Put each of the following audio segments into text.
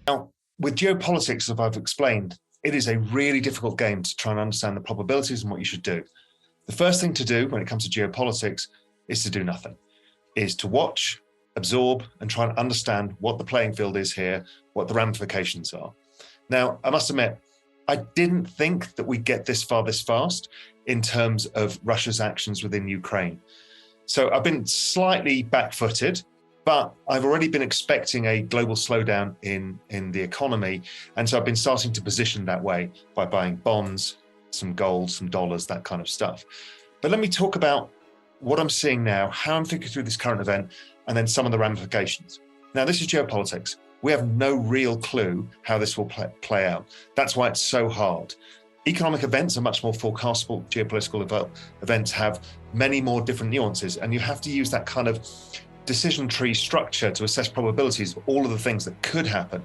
Now, with geopolitics, as I've explained, it is a really difficult game to try and understand the probabilities and what you should do. The first thing to do when it comes to geopolitics is to do nothing, is to watch, absorb, and try and understand what the playing field is here, what the ramifications are. Now, I must admit, I didn't think that we'd get this far this fast in terms of Russia's actions within Ukraine. So I've been slightly back-footed, but I've already been expecting a global slowdown in the economy. And so I've been starting to position that way by buying bonds, some gold, some dollars, that kind of stuff. But let me talk about what I'm seeing now, how I'm thinking through this current event, and then some of the ramifications. Now, this is geopolitics. We have no real clue how this will play out. That's why it's so hard. Economic events are much more forecastable. Geopolitical events have many more different nuances, and you have to use that kind of decision tree structure to assess probabilities of all of the things that could happen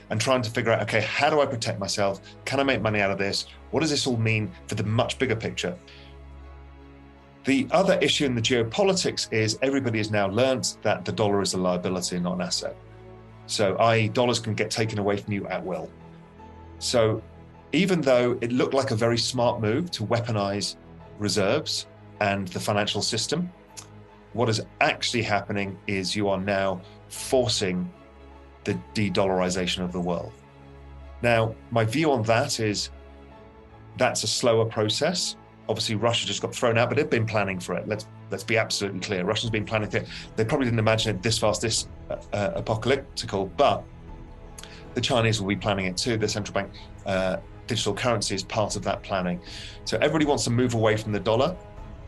and trying to figure out, okay, how do I protect myself? Can I make money out of this? What does this all mean for the much bigger picture? The other issue in the geopolitics is everybody has now learned that the dollar is a liability and not an asset. So, i.e., dollars can get taken away from you at will. So, even though it looked like a very smart move to weaponize reserves and the financial system, what is actually happening is you are now forcing the de-dollarization of the world. Now, my view on that is that's a slower process. Obviously, Russia just got thrown out, but they've been planning for it. Let's be absolutely clear. Russia's been planning for it. They probably didn't imagine it this fast, this apocalyptical, but the Chinese will be planning it too. The central bank digital currency is part of that planning. So everybody wants to move away from the dollar.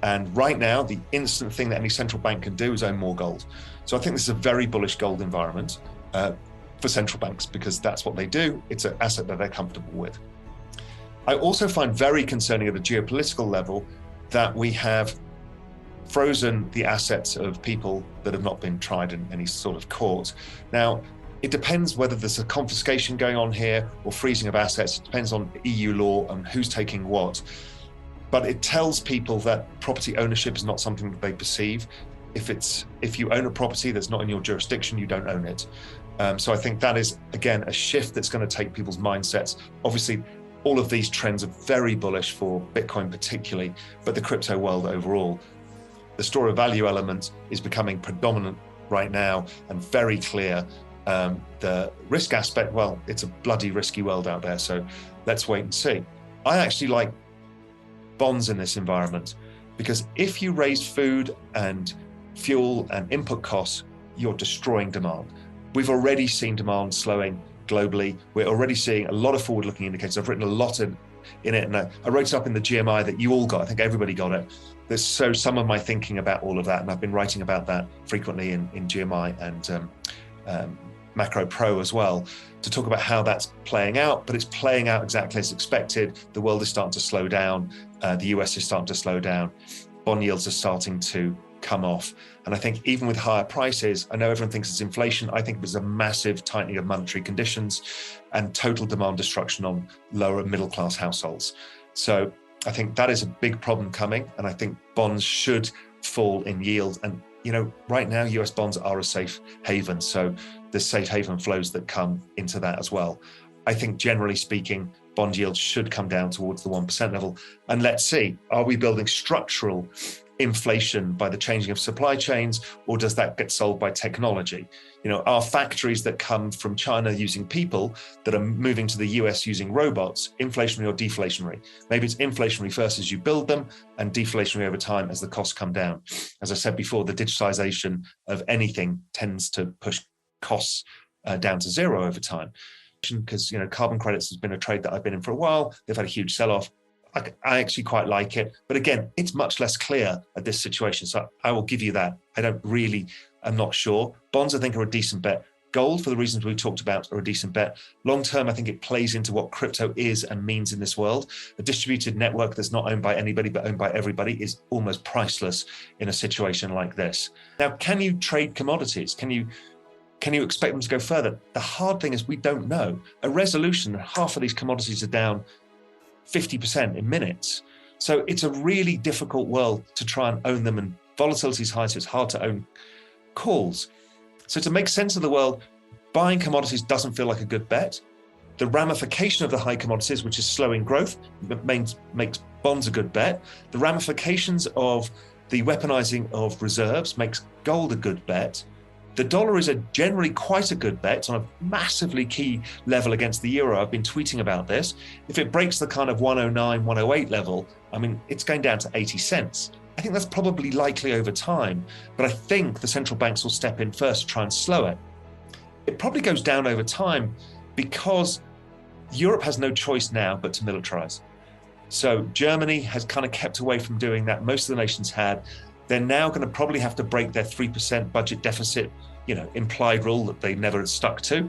And right now, the instant thing that any central bank can do is own more gold. So I think this is a very bullish gold environment for central banks because that's what they do. It's an asset that they're comfortable with. I also find very concerning at a geopolitical level that we have frozen the assets of people that have not been tried in any sort of court. Now, it depends whether there's a confiscation going on here or freezing of assets. It depends on EU law and who's taking what. But it tells people that property ownership is not something that they perceive. If you own a property that's not in your jurisdiction, you don't own it. So I think that is, again, a shift that's going to take people's mindsets. Obviously, all of these trends are very bullish for Bitcoin particularly, but the crypto world overall. The store of value element is becoming predominant right now and very clear. The risk aspect, well, it's a bloody risky world out there, so let's wait and see. I actually like bonds in this environment because if you raise food and fuel and input costs, you're destroying demand. We've already seen demand slowing globally. We're already seeing a lot of forward-looking indicators. I've written a lot in it, and I wrote it up in the GMI that you all got. I think everybody got it. There's so some of my thinking about all of that, and I've been writing about that frequently in GMI and Macro Pro as well, to talk about how that's playing out, but it's playing out exactly as expected. The world is starting to slow down. The US is starting to slow down. Bond yields are starting to come off. And I think even with higher prices, I know everyone thinks it's inflation. I think it was a massive tightening of monetary conditions and total demand destruction on lower middle class households. So I think that is a big problem coming. And I think bonds should fall in yield. And, you know, right now, US bonds are a safe haven. So there's safe haven flows that come into that as well. I think generally speaking, bond yields should come down towards the 1% level. And let's see, are we building structural inflation by the changing of supply chains, or does that get solved by technology? You know, are factories that come from China using people that are moving to the US using robots inflationary or deflationary? Maybe it's inflationary first as you build them and deflationary over time as the costs come down. As I said before, the digitization of anything tends to push costs down to zero over time. Because, you know, carbon credits has been a trade that I've been in for a while. They've had a huge sell-off. I actually quite like it. But again, it's much less clear at this situation. So I will give you that. I'm not sure. Bonds, I think, are a decent bet. Gold, for the reasons we talked about, are a decent bet. Long term, I think it plays into what crypto is and means in this world. A distributed network that's not owned by anybody but owned by everybody is almost priceless in a situation like this. Now, can you trade commodities? Can you expect them to go further? The hard thing is we don't know. A resolution, half of these commodities are down 50% in minutes. So it's a really difficult world to try and own them, and volatility is high, so it's hard to own calls. So to make sense of the world, buying commodities doesn't feel like a good bet. The ramification of the high commodities, which is slowing growth, makes bonds a good bet. The ramifications of the weaponizing of reserves makes gold a good bet. The dollar is generally quite a good bet on a massively key level against the euro. I've been tweeting about this. If it breaks the kind of 109, 108 level, I mean, it's going down to 80 cents. I think that's probably likely over time, but I think the central banks will step in first to try and slow it. It probably goes down over time because Europe has no choice now but to militarize. So Germany has kind of kept away from doing that. Most of the nations had. They're now going to probably have to break their 3% budget deficit, implied rule that they never stuck to.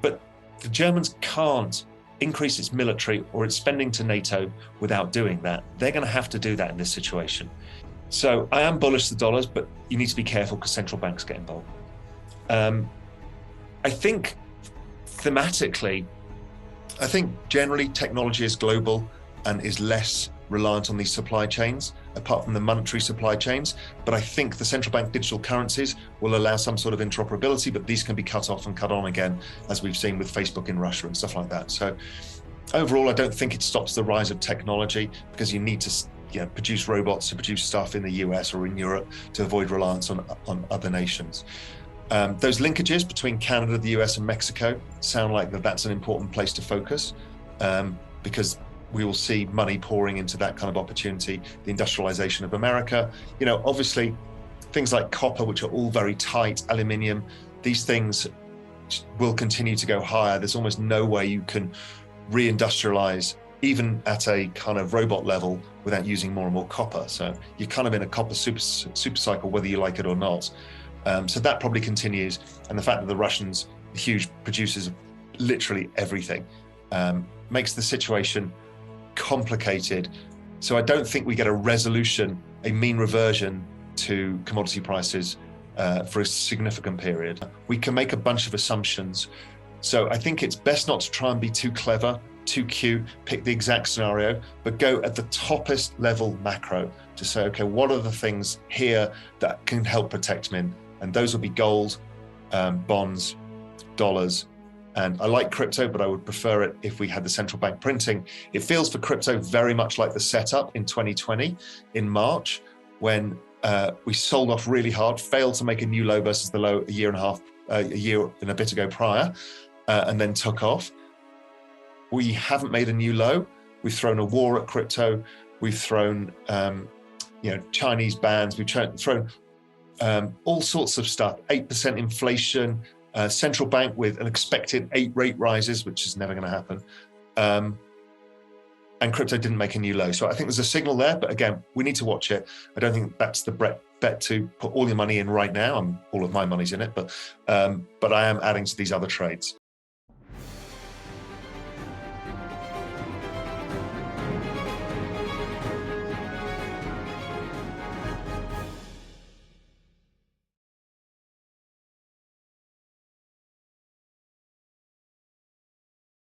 But the Germans can't increase its military or its spending to NATO without doing that. They're going to have to do that in this situation. So I am bullish the dollars, but you need to be careful because central banks get involved. I think thematically, generally technology is global and is less reliant on these supply chains, apart from the monetary supply chains. But I think the central bank digital currencies will allow some sort of interoperability, but these can be cut off and cut on again, as we've seen with Facebook in Russia and stuff like that. So overall, I don't think it stops the rise of technology because you need to produce robots to produce stuff in the US or in Europe to avoid reliance on other nations. Those linkages between Canada, the US, and Mexico sound like that's an important place to focus because we will see money pouring into that kind of opportunity, the industrialization of America. Obviously, things like copper, which are all very tight, aluminium, these things will continue to go higher. There's almost no way you can reindustrialize, even at a kind of robot level, without using more and more copper. So you're kind of in a copper super cycle, whether you like it or not. So that probably continues. And the fact that the Russians, huge producers of literally everything, makes the situation complicated. So I don't think we get a resolution, a mean reversion to commodity prices for a significant period. We can make a bunch of assumptions. So I think it's best not to try and be too clever, too cute, pick the exact scenario, but go at the toppest level macro to say, okay, what are the things here that can help protect me? And those will be gold, bonds, dollars. And I like crypto, but I would prefer it if we had the central bank printing. It feels for crypto very much like the setup in 2020 in March, when we sold off really hard, failed to make a new low versus the low a year and a bit ago prior, and then took off. We haven't made a new low. We've thrown a war at crypto. We've thrown, Chinese bans. We've thrown all sorts of stuff. 8% inflation. Central bank with an expected 8 rate rises, which is never going to happen. And crypto didn't make a new low. So I think there's a signal there, but again, we need to watch it. I don't think that's the bet to put all your money in right now. All of my money's in it, but I am adding to these other trades.